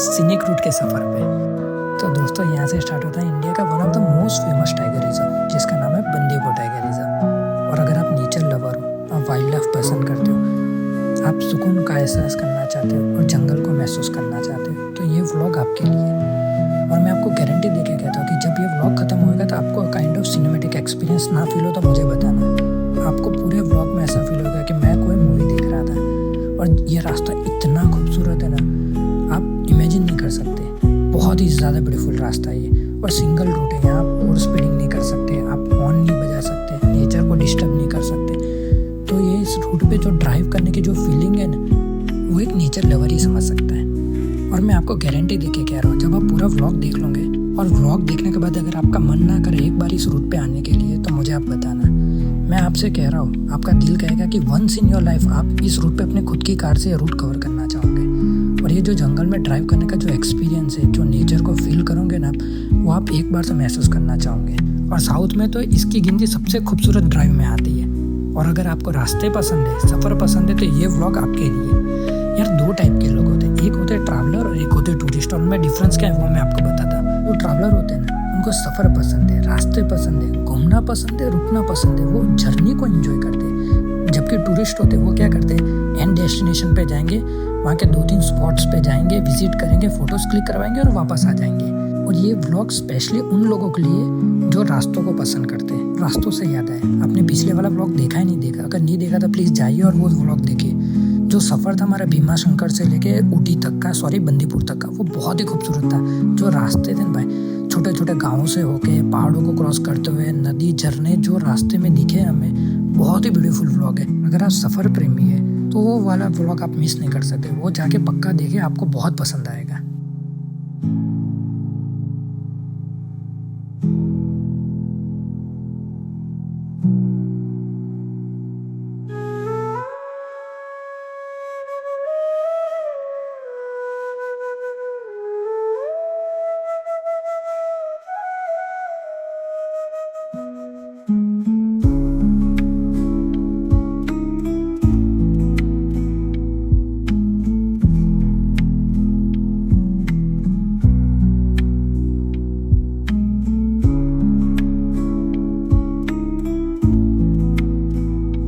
Most scenic route के सफ़र पे। तो दोस्तों यहाँ से स्टार्ट होता है इंडिया का one of the most famous tiger reserve, जिसका नाम है बंदीपुर टाइगर रिजर्व। और अगर आप नेचर लवर हो, आप वाइल्ड लाइफ पसंद करते हो, आप सुकून का एहसास करना चाहते हो और जंगल को महसूस करना चाहते हो, तो ये व्लॉग आपके लिए है। और मैं आपको गारंटी देके कहता हूँ कि जब ये व्लॉग खत्म होगा तो आपको काइंड ऑफ सिनेमैटिक एक्सपीरियंस ना फील हो तो मुझे बताना। आपको पूरे व्लॉग में ऐसा फील होगा कि मैं कोई मूवी देख रहा था। और ये रास्ता इतना खूबसूरत है ना, आप इमेजिन नहीं कर सकते। बहुत ही ज़्यादा ब्यूटीफुल रास्ता है ये, और सिंगल रूट है। यहाँ आप ओवर स्पीडिंग नहीं कर सकते, आप हॉर्न नहीं बजा सकते, नेचर को डिस्टर्ब नहीं कर सकते। तो ये इस रूट पे जो ड्राइव करने की जो फीलिंग है ना, वो एक नेचर लवर ही समझ सकता है। और मैं आपको गारंटी देके कह रहा हूँ, जब आप पूरा व्लॉग देख लोगे और व्लॉग देखने के बाद अगर आपका मन ना करे एक बार इस रूट पे आने के लिए, तो मुझे आप बताना। मैं आपसे कह रहा हूँ, आपका दिल कहेगा कि वंस इन योर लाइफ आप इस रूट पे अपने खुद की कार से ये रूट कवर करना चाहोगे। और ये जो जंगल में ड्राइव करने का जो एक्सपीरियंस है, जो नेचर को फील करोगे ना, वो आप एक बार से महसूस करना चाहोगे। और साउथ में तो इसकी गिनती सबसे खूबसूरत ड्राइव में आती है। और अगर आपको रास्ते पसंद है, सफ़र पसंद है, तो ये व्लॉग आपके लिए। यार दो टाइप के लोग होते हैं, एक होते हैं ट्रैवलर और एक होते हैं टूरिस्ट। और उनमें डिफरेंस क्या है वो मैं आपको बताता हूँ। जो ट्रैवलर होते हैं ना, उनको सफ़र पसंद है, रास्ते पसंद है, घूमना पसंद है, रुकना पसंद है, वो जर्नी को एंजॉय करते हैं। जबकि टूरिस्ट होते हैं वो क्या करते हैं, एंड डेस्टिनेशन पे जाएंगे, वहाँ के 2-3 स्पॉट्स पे जाएंगे, विजिट करेंगे, फोटोज़ क्लिक करवाएंगे और वापस आ जाएंगे। और ये व्लॉग स्पेशली उन लोगों के लिए जो रास्तों को पसंद करते हैं। रास्तों से याद आया, आपने पिछले वाला व्लॉग देखा ही नहीं देखा, अगर नहीं देखा तो प्लीज़ जाइए और वो व्लॉग देखिए। जो सफ़र था हमारा भीमा शंकर से लेके ऊटी तक का, बंदीपुर तक का, वो बहुत ही खूबसूरत था। जो रास्ते थे भाई, छोटे छोटे गाँवों से होके पहाड़ों को क्रॉस करते हुए नदी, झरने जो रास्ते में दिखे हमें, बहुत ही ब्यूटीफुल व्लॉग है। अगर आप सफ़र प्रेमी है तो वो वाला व्लॉग आप मिस नहीं कर सकते। वो जाके पक्का देखिए, आपको बहुत पसंद आएगा।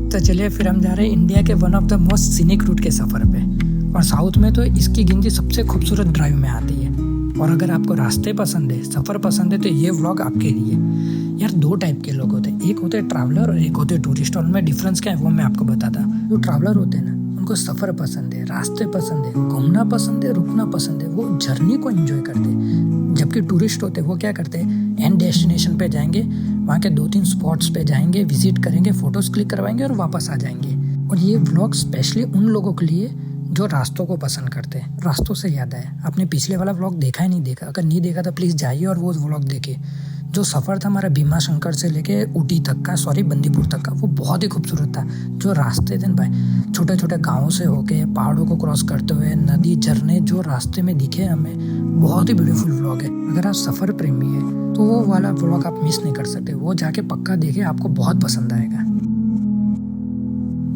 तो चलिए फिर हम जा रहे हैं इंडिया के one of the most scenic route के सफ़र पे। और साउथ में तो इसकी गिनती सबसे खूबसूरत ड्राइव में आती है। और अगर आपको रास्ते पसंद है, सफ़र पसंद है, तो ये व्लॉग आपके लिए। यार दो टाइप के लोग होते हैं, एक होते हैं ट्रैवलर और एक होते हैं टूरिस्ट। और उनमें डिफरेंस क्या है वो मैं आपको बताता। जो ट्रैवलर होते हैं ना, उनको सफ़र पसंद है, रास्ते पसंद है, घूमना पसंद है, रुकना पसंद है, वो जर्नी को एंजॉय करते हैं। जबकि टूरिस्ट होते हैं वो क्या करते हैं, एंड डेस्टिनेशन पे जाएंगे, वहाँ के 2-3 स्पॉट्स पे जाएंगे, विजिट करेंगे, फोटोज़ क्लिक करवाएंगे और वापस आ जाएंगे। और ये व्लॉग स्पेशली उन लोगों के लिए जो रास्तों को पसंद करते हैं। रास्तों से याद आया, आपने पिछले वाला व्लॉग देखा ही नहीं देखा, अगर नहीं देखा तो प्लीज़ जाइए और वो व्लॉग देखिए। जो सफ़र था हमारा भीमा शंकर से लेके ऊटी तक का, बंदीपुर तक का, वो बहुत ही खूबसूरत था। जो रास्ते थे भाई, छोटे छोटे गाँवों से होके पहाड़ों को क्रॉस करते हुए नदी, झरने जो रास्ते में दिखे हमें, बहुत ही ब्यूटीफुल व्लॉग है। अगर आप सफ़र प्रेमी है तो वो वाला व्लॉग आप मिस नहीं कर सकते। वो जाके पक्का देखिए, आपको बहुत पसंद आएगा।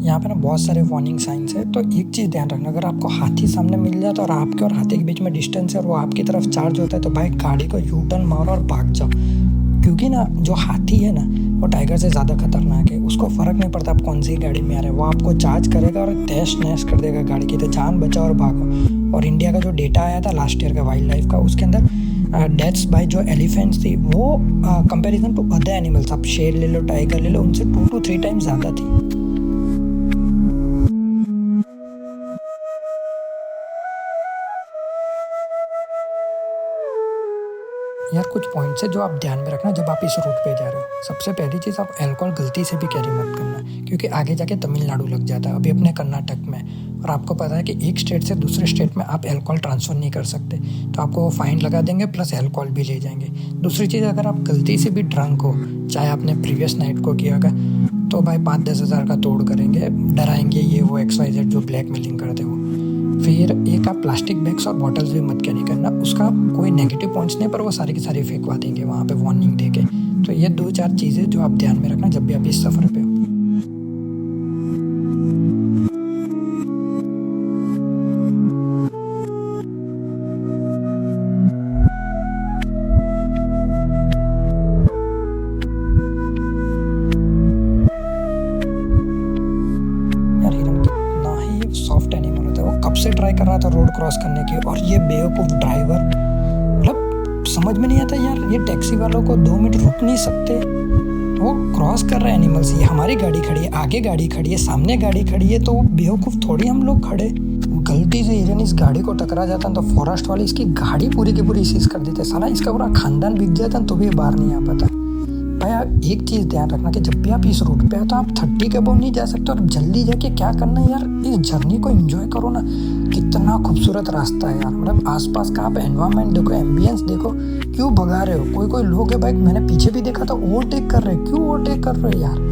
यहाँ पे ना बहुत सारे वार्निंग साइंस है, तो एक चीज़ ध्यान रखना, अगर आपको हाथी सामने मिल जाए तो और आपके और हाथी के बीच में डिस्टेंस है और वो आपकी तरफ चार्ज होता है, तो भाई गाड़ी को यू टर्न मारो और भाग जाओ। क्योंकि ना जो हाथी है ना, वो टाइगर से ज़्यादा खतरनाक है। उसको फ़र्क नहीं पड़ता आप कौन सी गाड़ी में आ रहे हैं, वो आपको चार्ज करेगा और तहस नहस कर देगा गाड़ी की। तो जान बचाओ और भागो। और इंडिया का जो डेटा आया था लास्ट ईयर का वाइल्ड लाइफ का, उसके अंदर डेथ्स बाय जो एलिफेंट्स थी, वो कंपैरिजन टू अदर एनिमल्स, आप शेर ले लो, टाइगर ले लो, उनसे 2 to 3 टाइम्स ज़्यादा थी। यार कुछ पॉइंट्स है जो आप ध्यान में रखना जब आप इस रूट पे जा रहे हो। सबसे पहली चीज़, आप अल्कोहल गलती से भी कैरी मत करना, क्योंकि आगे जाके तमिलनाडु लग जाता है, अभी अपने कर्नाटक में। और आपको पता है कि एक स्टेट से दूसरे स्टेट में आप अल्कोहल ट्रांसफ़र नहीं कर सकते, तो आपको वो फाइन लगा देंगे, प्लस अल्कोहल भी ले जाएंगे। दूसरी चीज़, अगर आप गलती से भी ड्रंक हो, चाहे आपने प्रीवियस नाइट को किया होगा, तो भाई 5-10 हज़ार का तोड़ करेंगे, डराएंगे, ये वो XYZ जो ब्लैकमेलिंग करते हो। फिर एक आप प्लास्टिक बैग्स और बॉटल्स भी मत कैरी करना। उसका कोई नेगेटिव पॉइंट्स नहीं, पर वो सारी की सारी फेंकवा देंगे वहाँ पे वार्निंग देके। तो ये 2-4 चीज़ें जो आप ध्यान में रखना जब भी आप इस सफ़र पे हो। ट्राई कर रहा था रोड क्रॉस करने की, और ये बेवकूफ़ ड्राइवर, मतलब समझ में नहीं आता यार, ये टैक्सी वालों को 2 मिनट रुक नहीं सकते? वो क्रॉस कर रहे हैं एनिमल्स, ये हमारी गाड़ी खड़ी है, आगे गाड़ी खड़ी है, सामने गाड़ी खड़ी है, तो बेवकूफ़ थोड़ी हम लोग खड़े। गलती से इधर इस गाड़ी को टकरा जाता तो फॉरेस्ट वाले इसकी गाड़ी पूरी की पूरी सीज कर देते, साला इसका पूरा खानदान बिक जाता तो भी बाहर नहीं आ पाता। भैया एक चीज़ ध्यान रखना कि जब भी आप इस रूट पे हो तो आप 30 के अबव नहीं जा सकते, और जल्दी जाके क्या करना है यार, इस जर्नी को एंजॉय करो ना। कितना खूबसूरत रास्ता है यार, मतलब आसपास का आप एनवायरनमेंट देखो, एम्बियंस देखो। क्यों भगा रहे हो? कोई लोग है बाइक, मैंने पीछे भी देखा था, ओवरटेक कर रहे, क्यों ओवरटेक कर रहे यार?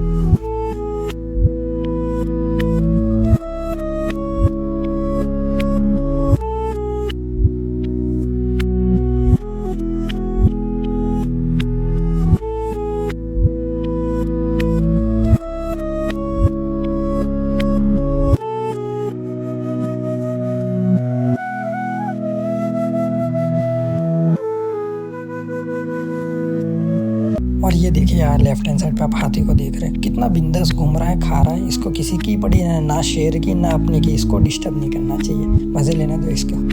और ये देखिए यार, लेफ्ट हैंड साइड पे आप हाथी को देख रहे हैं, कितना बिंदास घूम रहा है, खा रहा है। इसको किसी की पड़ी है ना, शेर की ना अपनी की, इसको डिस्टर्ब नहीं करना चाहिए, मजे लेने दो इसका।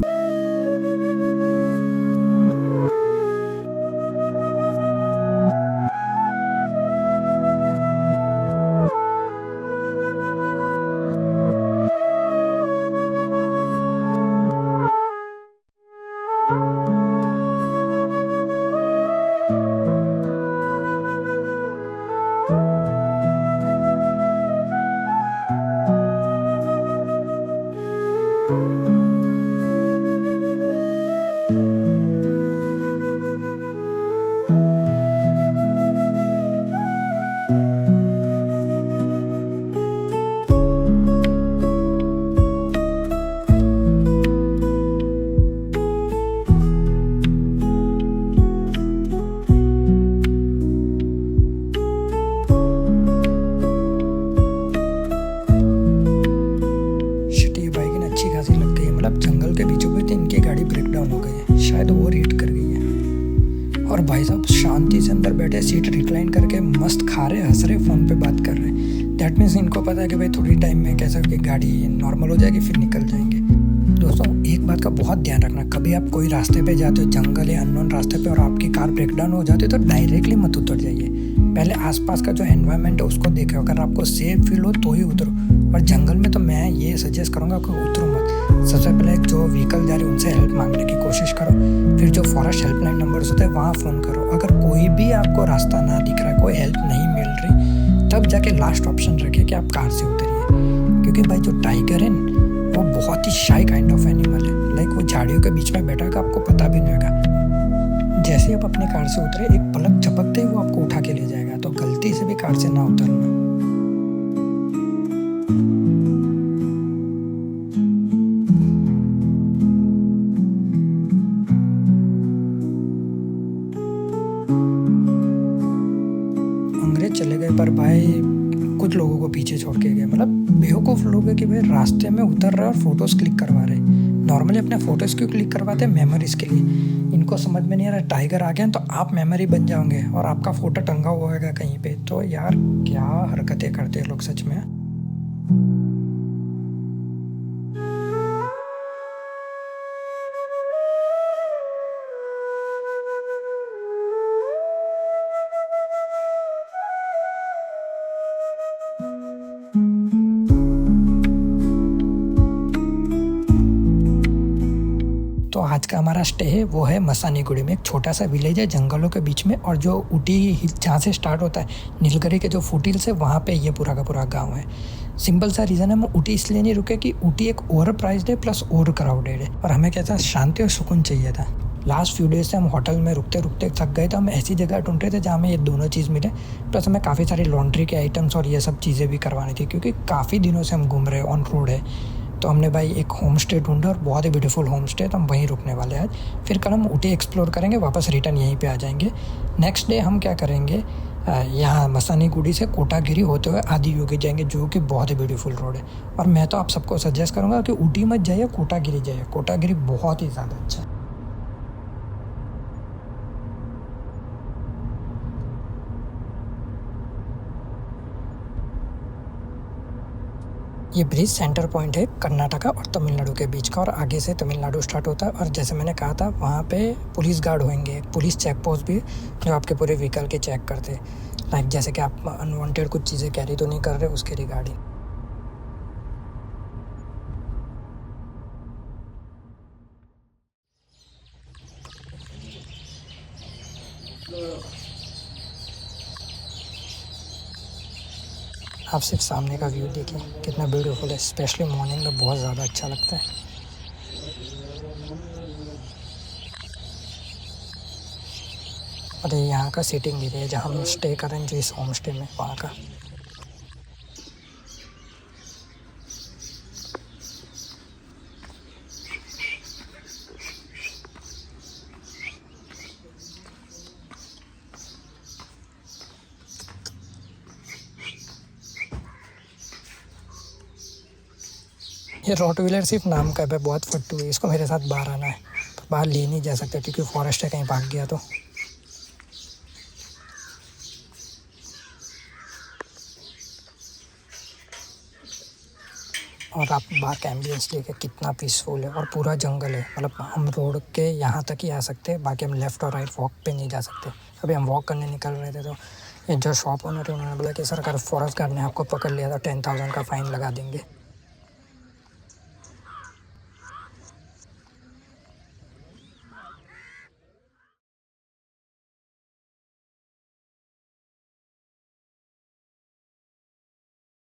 जंगल के बीचों बीच इनकी गाड़ी ब्रेक डाउन हो गई है, शायद ओवर हीट कर गई है। और भाई साहब शांति से अंदर बैठे, सीट रिक्लाइन करके मस्त खा रहे, हंस रहे, फ़ोन पे बात कर रहे। दैट मीन्स इनको पता है कि भाई थोड़ी टाइम में कैसा कि गाड़ी नॉर्मल हो जाएगी, फिर निकल जाएंगे। दोस्तों एक बात का बहुत ध्यान रखना, कभी आप कोई रास्ते पे जाते हो, जंगल या अननोन रास्ते पे, और आपकी कार ब्रेक डाउन हो जाती है, तो डायरेक्टली मत उतर जाइए। पहले आसपास का जो एनवायरनमेंट है उसको देखो, अगर आपको सेफ फील हो तो ही उतरो। और जंगल में तो मैं ये सजेस्ट करूँगा कि उतरो मत। सबसे पहले जो व्हीकल जा रही है उनसे हेल्प मांगने की कोशिश करो, फिर जो फॉरेस्ट हेल्पलाइन नंबर्स होते हैं वहाँ फ़ोन करो। अगर कोई भी आपको रास्ता ना दिख रहा है, कोई हेल्प नहीं मिल रही, तब जाके लास्ट ऑप्शन रखिए कि आप कार से उतरिए। क्योंकि भाई जो टाइगर है वो बहुत ही शाई काइंड ऑफ एनिमल है, लाइक वो झाड़ियों के बीच में बैठा होगा, आपको पता भी नहीं होगा। जैसे आप अपनी कार से उतरे, एक पलक झपकते ही वो आपको उठा के ले जाएगा, तो गलती से भी कार से ना उतरना। अंग्रेज चले गए पर भाई कुछ लोगों को पीछे छोड़ के गए, मतलब बेवकूफ़ लोग हैं कि भाई रास्ते में उतर रहे और फोटोज़ क्लिक करवा रहे। नॉर्मली अपने फ़ोटोज़ क्यों क्लिक करवाते हैं? मेमोरीज़ के लिए। इनको समझ में नहीं आ रहा, टाइगर आ गया तो आप मेमोरी बन जाओगे और आपका फ़ोटो टंगा हुआ होगा कहीं पे। तो यार क्या हरकतें करते हैं लोग सच में। तो आज का हमारा स्टे है वो है मसानीगुड़ी में, एक छोटा सा विलेज है जंगलों के बीच में। और जो ऊटी जहाँ से स्टार्ट होता है, नीलगिरी के जो फुटिल्स है, वहाँ पे ये पूरा का पूरा गांव है। सिंपल सा रीज़न है, हम ऊटी इसलिए नहीं रुके कि ऊटी एक ओवर प्राइस्ड है प्लस ओवर क्राउडेड है, और हमें कैसा शांति और सुकून चाहिए था। लास्ट फ्यू डेज से हम होटल में रुकते रुकते थक गए, तो हम ऐसी जगह ढूंढ रहे थे जहाँ हमें ये दोनों चीज़ मिले, प्लस हमें काफ़ी सारी लॉन्ड्री के आइटम्स और ये सब चीज़ें भी करवानी थी, क्योंकि काफ़ी दिनों से हम घूम रहे ऑन रोड है। तो हमने भाई एक होम स्टे ढूंढा, और बहुत ही ब्यूटीफुल होम स्टे, तो हम वहीं रुकने वाले हैं आज। फिर कल हम ऊटी एक्सप्लोर करेंगे, वापस रिटर्न यहीं पे आ जाएंगे। नेक्स्ट डे हम क्या करेंगे, यहाँ मसानीगुड़ी से कोटागिरी होते हुए आदियोगी जाएंगे, जो कि बहुत ही ब्यूटीफुल रोड है। और मैं तो आप सबको सजेस्ट करूँगा कि ऊटी मत जाइए, कोटागिरी जाइए। कोटागिरी बहुत ही ज़्यादा अच्छा है। ये ब्रिज सेंटर पॉइंट है कर्नाटका और तमिलनाडु के बीच का, और आगे से तमिलनाडु स्टार्ट होता है। और जैसे मैंने कहा था वहाँ पे पुलिस गार्ड होंगे, पुलिस चेक पोस्ट भी, जो आपके पूरे व्हीकल के चेक करते, लाइक जैसे कि आप अनवांटेड कुछ चीज़ें कैरी तो नहीं कर रहे, उसके रिगार्डिंग। आप सिर्फ सामने का व्यू देखिए कितना ब्यूटीफुल है, स्पेशली मॉर्निंग में बहुत ज़्यादा अच्छा लगता है। और ये यहाँ का सिटिंग एरिया है जहाँ हम स्टे कर रहे हैं, जो इस होम स्टे में, वहाँ का। ये रॉटवीलर सिर्फ नाम का है, बहुत फट्टू है, इसको मेरे साथ बाहर आना है, पर बाहर ले नहीं जा सकते क्योंकि फॉरेस्ट है, कहीं भाग गया तो। और आप बाहर का एम्बियंस देखिए कितना पीसफुल है, और पूरा जंगल है, मतलब हम रोड के यहाँ तक ही आ सकते हैं, बाकी हम लेफ़्ट और राइट वॉक पे नहीं जा सकते। अभी हम वॉक करने निकल रहे थे तो ये जो शॉप ओनर है उन्होंने बोला कि सर अगर फॉरेस्ट गार्ड ने आपको पकड़ लिया तो 10,000 का फ़ाइन लगा देंगे।